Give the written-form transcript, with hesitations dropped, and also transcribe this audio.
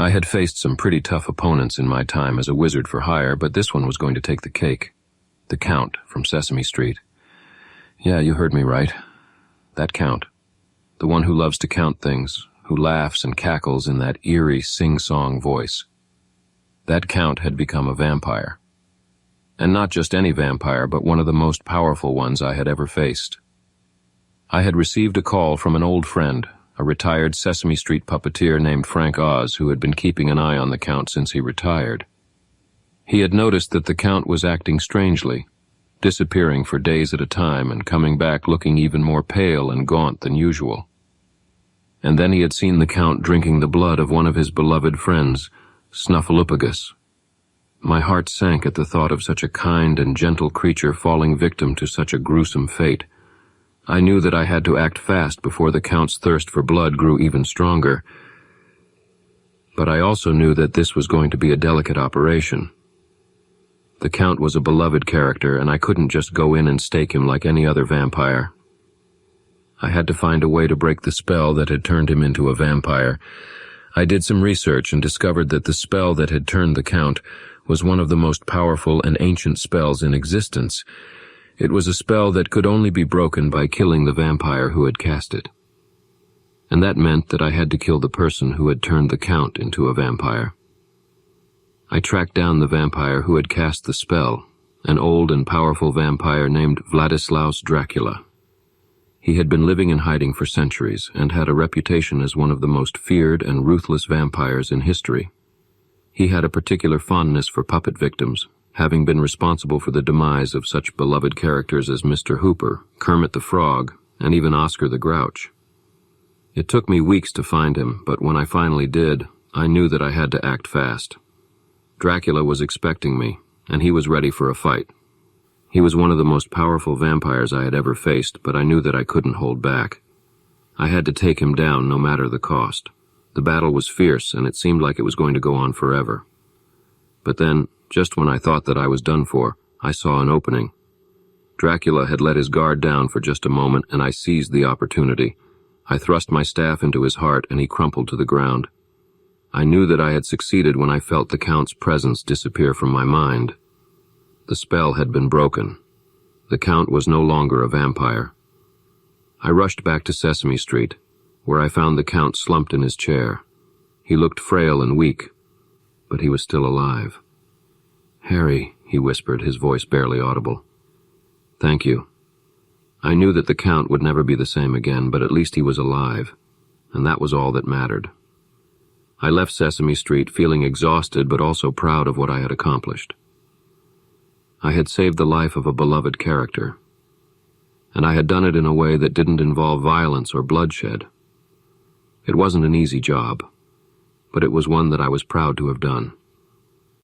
I had faced some pretty tough opponents in my time as a wizard for hire, but this one was going to take the cake. The Count from Sesame Street. Yeah, you heard me right. That Count. The one who loves to count things, who laughs and cackles in that eerie sing-song voice. That Count had become a vampire. And not just any vampire, but one of the most powerful ones I had ever faced. I had received a call from an old friend, a retired Sesame Street puppeteer named Frank Oz, who had been keeping an eye on the Count since he retired. He had noticed that the Count was acting strangely, disappearing for days at a time and coming back looking even more pale and gaunt than usual. And then he had seen the Count drinking the blood of one of his beloved friends, Snuffleupagus. My heart sank at the thought of such a kind and gentle creature falling victim to such a gruesome fate. I knew that I had to act fast before the Count's thirst for blood grew even stronger. But I also knew that this was going to be a delicate operation. The Count was a beloved character, and I couldn't just go in and stake him like any other vampire. I had to find a way to break the spell that had turned him into a vampire. I did some research and discovered that the spell that had turned the Count was one of the most powerful and ancient spells in existence. It was a spell that could only be broken by killing the vampire who had cast it. And that meant that I had to kill the person who had turned the Count into a vampire. I tracked down the vampire who had cast the spell, an old and powerful vampire named Vladislaus Dracula. He had been living in hiding for centuries and had a reputation as one of the most feared and ruthless vampires in history. He had a particular fondness for puppet victims, having been responsible for the demise of such beloved characters as Mr. Hooper, Kermit the Frog, and even Oscar the Grouch. It took me weeks to find him, but when I finally did, I knew that I had to act fast. Dracula was expecting me, and he was ready for a fight. He was one of the most powerful vampires I had ever faced, but I knew that I couldn't hold back. I had to take him down no matter the cost. The battle was fierce, and it seemed like it was going to go on forever. But then, just when I thought that I was done for, I saw an opening. Dracula had let his guard down for just a moment, and I seized the opportunity. I thrust my staff into his heart, and he crumpled to the ground. I knew that I had succeeded when I felt the Count's presence disappear from my mind. The spell had been broken. The Count was no longer a vampire. I rushed back to Sesame Street, where I found the Count slumped in his chair. He looked frail and weak, but he was still alive. "Harry," he whispered, his voice barely audible. "Thank you." I knew that the Count would never be the same again, but at least he was alive, and that was all that mattered. I left Sesame Street feeling exhausted but also proud of what I had accomplished. I had saved the life of a beloved character, and I had done it in a way that didn't involve violence or bloodshed. It wasn't an easy job, but it was one that I was proud to have done.